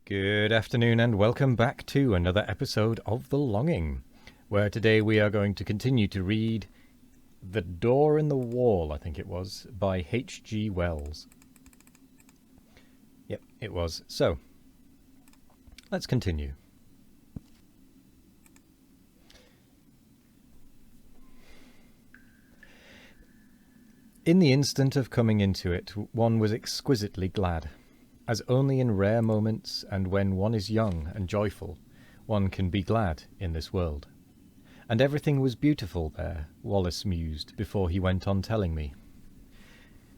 Good afternoon and welcome back to another episode of The Longing, where today we are going to continue to read The Door in the Wall, I think it was, by H.G. Wells. Yep, it was. So, let's continue. In the instant of coming into it, one was exquisitely glad, as only in rare moments and when one is young and joyful, one can be glad in this world. And everything was beautiful there, Wallace mused before he went on telling me.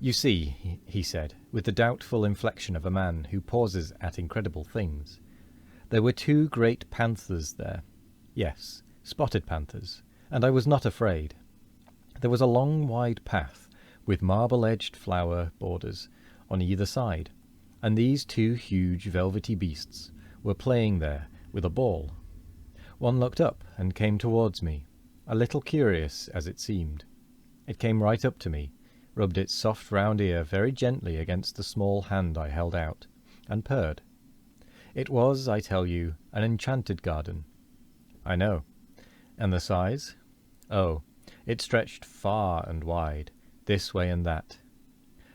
You see, he said, with the doubtful inflection of a man who pauses at incredible things, there were 2 great panthers there. Yes, spotted panthers, and I was not afraid. There was a long wide path, with marble-edged flower borders on either side, and these 2 huge velvety beasts were playing there with a ball. One looked up and came towards me, a little curious as it seemed. It came right up to me, rubbed its soft round ear very gently against the small hand I held out, and purred. It was, I tell you, an enchanted garden. I know. And the size? Oh, it stretched far and wide, this way and that.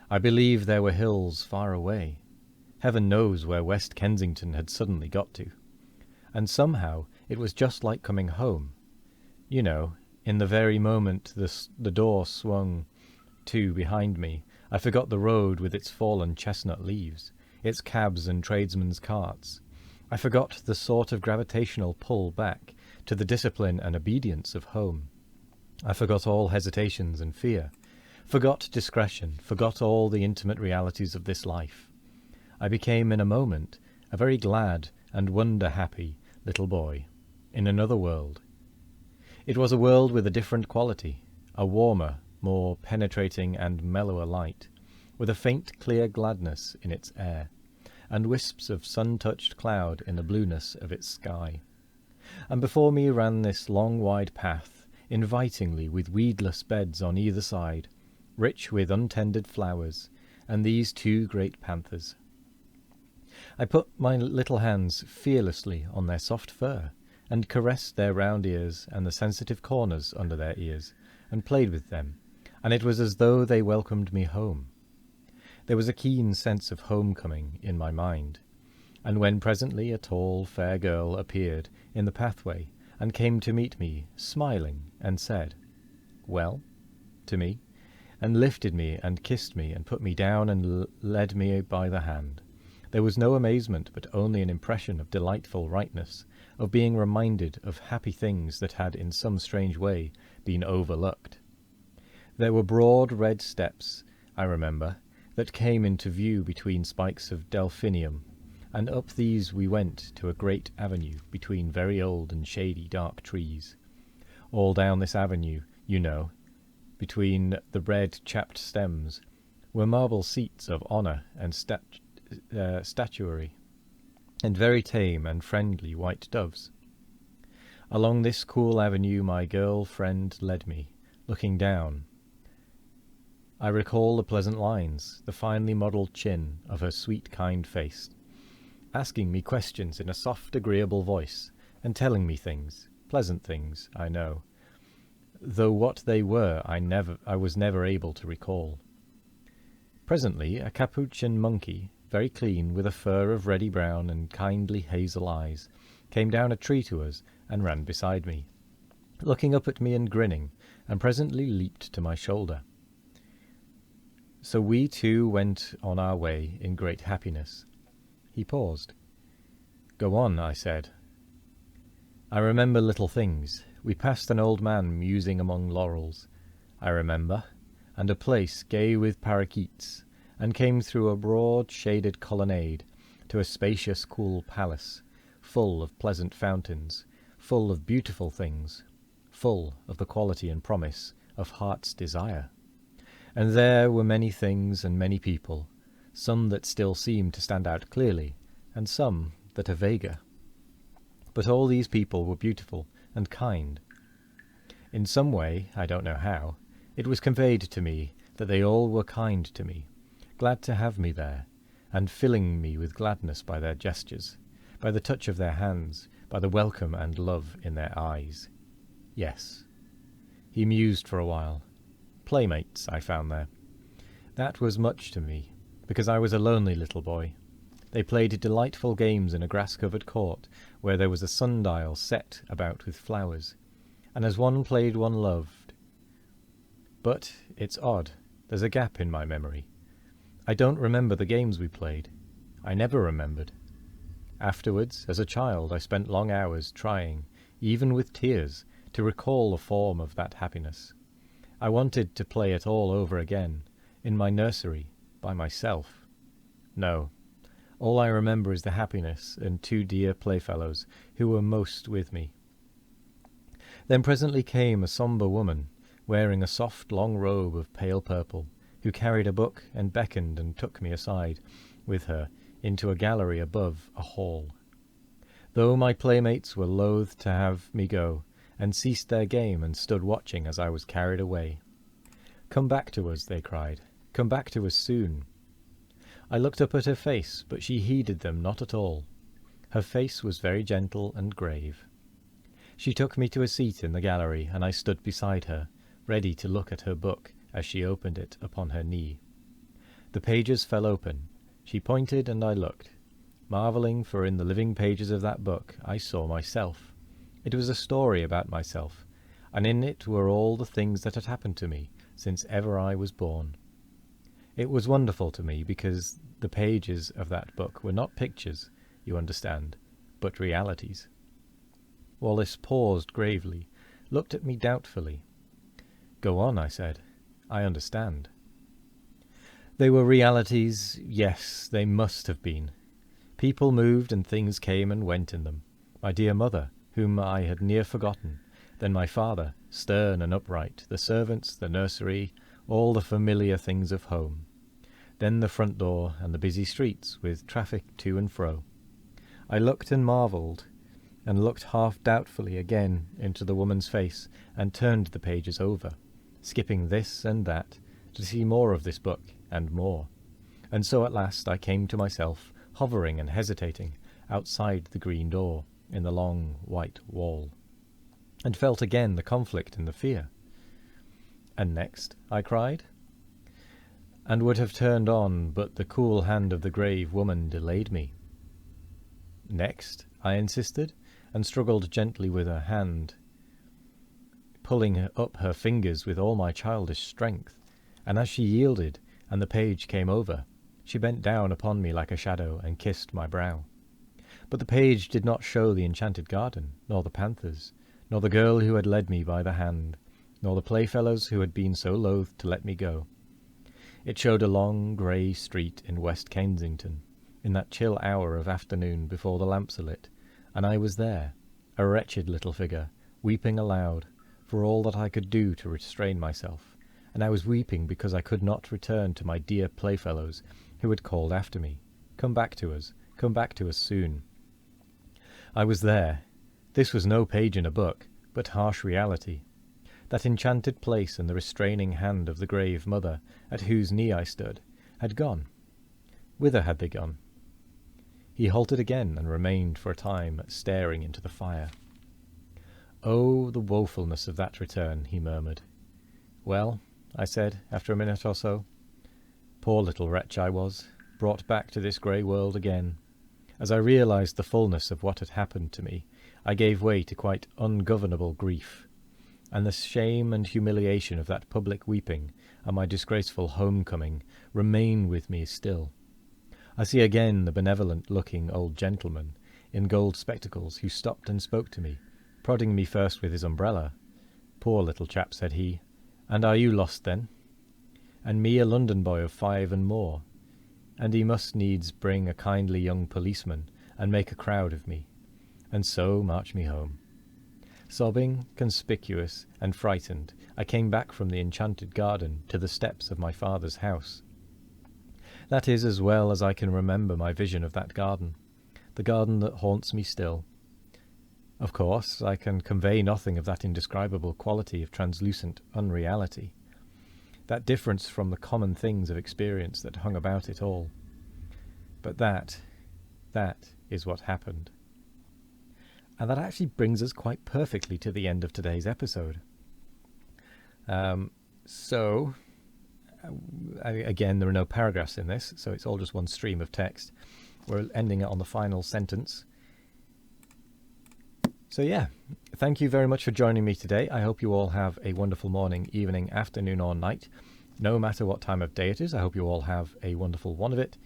I believe there were hills far away. Heaven knows where West Kensington had suddenly got to. And somehow it was just like coming home. You know, in the very moment the door swung to behind me, I forgot the road with its fallen chestnut leaves, its cabs and tradesmen's carts. I forgot the sort of gravitational pull back to the discipline and obedience of home. I forgot all hesitations and fear, forgot discretion, forgot all the intimate realities of this life. I became in a moment a very glad and wonder-happy little boy in another world. It was a world with a different quality, a warmer, more penetrating and mellower light, with a faint clear gladness in its air, and wisps of sun-touched cloud in the blueness of its sky. And before me ran this long wide path, invitingly with weedless beds on either side, rich with untended flowers, and these 2 great panthers. I put my little hands fearlessly on their soft fur, and caressed their round ears and the sensitive corners under their ears, and played with them, and it was as though they welcomed me home. There was a keen sense of homecoming in my mind, and when presently a tall, fair girl appeared in the pathway, and came to meet me, smiling, and said, "Well?" to me, and lifted me and kissed me and put me down and led me by the hand. There was no amazement, but only an impression of delightful rightness, of being reminded of happy things that had in some strange way been overlooked. There were broad red steps, I remember, that came into view between spikes of delphinium, and up these we went to a great avenue between very old and shady dark trees. All down this avenue, you know, between the red chapped stems, were marble seats of honour and statuary, and very tame and friendly white doves. Along this cool avenue my girl friend led me, looking down. I recall the pleasant lines, the finely modelled chin of her sweet kind face, asking me questions in a soft agreeable voice, and telling me things, pleasant things, I know, though what they were I was never able to recall. Presently a capuchin monkey, very clean, with a fur of reddy brown and kindly hazel eyes, came down a tree to us and ran beside me, looking up at me and grinning, and presently leaped to my shoulder. So we 2 went on our way in great happiness. He paused. "Go on," I said. "I remember little things. We passed an old man musing among laurels, I remember, and a place gay with parakeets, and came through a broad shaded colonnade to a spacious cool palace, full of pleasant fountains, full of beautiful things, full of the quality and promise of heart's desire. And there were many things and many people, some that still seem to stand out clearly, and some that are vaguer. But all these people were beautiful and kind. In some way, I don't know how, it was conveyed to me that they all were kind to me, glad to have me there, and filling me with gladness by their gestures, by the touch of their hands, by the welcome and love in their eyes. Yes. He mused for a while. Playmates, I found there. That was much to me, because I was a lonely little boy. They played delightful games in a grass-covered court, where there was a sundial set about with flowers, and as one played one loved. But it's odd, there's a gap in my memory. I don't remember the games we played. I never remembered. Afterwards, as a child, I spent long hours trying, even with tears, to recall the form of that happiness. I wanted to play it all over again, in my nursery, by myself. No, all I remember is the happiness and 2 dear playfellows who were most with me. Then presently came a sombre woman, wearing a soft long robe of pale purple, who carried a book and beckoned and took me aside with her into a gallery above a hall. Though my playmates were loath to have me go, and ceased their game and stood watching as I was carried away. "Come back to us," they cried. "Come back to us soon." I looked up at her face, but she heeded them not at all. Her face was very gentle and grave. She took me to a seat in the gallery, and I stood beside her, ready to look at her book as she opened it upon her knee. The pages fell open. She pointed, and I looked, marvelling, for in the living pages of that book I saw myself. It was a story about myself, and in it were all the things that had happened to me since ever I was born. It was wonderful to me, because the pages of that book were not pictures, you understand, but realities. Wallace paused gravely, looked at me doubtfully. "Go on," I said. "I understand." They were realities, yes, they must have been. People moved and things came and went in them. My dear mother, whom I had near forgotten, then my father, stern and upright, the servants, the nursery, all the familiar things of home. Then the front door and the busy streets, with traffic to and fro. I looked and marvelled, and looked half doubtfully again into the woman's face, and turned the pages over, skipping this and that, to see more of this book, and more. And so at last I came to myself, hovering and hesitating, outside the green door, in the long white wall, and felt again the conflict and the fear. "And next?" I cried, and would have turned on, but the cool hand of the grave woman delayed me. "Next?" I insisted, and struggled gently with her hand, pulling up her fingers with all my childish strength, and as she yielded, and the page came over, she bent down upon me like a shadow, and kissed my brow. But the page did not show the enchanted garden, nor the panthers, nor the girl who had led me by the hand, nor the playfellows who had been so loath to let me go. It showed a long grey street in West Kensington, in that chill hour of afternoon before the lamps are lit, and I was there, a wretched little figure, weeping aloud, for all that I could do to restrain myself, and I was weeping because I could not return to my dear playfellows who had called after me, "Come back to us soon." I was there. This was no page in a book, but harsh reality. That enchanted place and the restraining hand of the grave mother, at whose knee I stood, had gone. Whither had they gone? He halted again, and remained for a time staring into the fire. "Oh, the woefulness of that return," he murmured. "Well," I said, after a minute or so, "poor little wretch I was, brought back to this grey world again. As I realized the fullness of what had happened to me, I gave way to quite ungovernable grief, and the shame and humiliation of that public weeping and my disgraceful home-coming remain with me still. I see again the benevolent-looking old gentleman in gold spectacles who stopped and spoke to me, prodding me first with his umbrella. 'Poor little chap,' said he, 'and are you lost then?' And me a London boy of 5 and more, and he must needs bring a kindly young policeman and make a crowd of me, and so march me home. Sobbing, conspicuous, and frightened, I came back from the enchanted garden to the steps of my father's house. That is as well as I can remember my vision of that garden, the garden that haunts me still. Of course, I can convey nothing of that indescribable quality of translucent unreality, that difference from the common things of experience that hung about it all. But that is what happened. And that actually brings us quite perfectly to the end of today's episode. Again, there are no paragraphs in this, so it's all just one stream of text. We're ending it on the final sentence. So yeah, thank you very much for joining me today. I hope you all have a wonderful morning, evening, afternoon, or night. No matter what time of day it is, I hope you all have a wonderful one of it.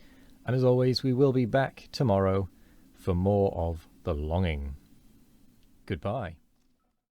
And as always, we will be back tomorrow for more of The Longing. Goodbye.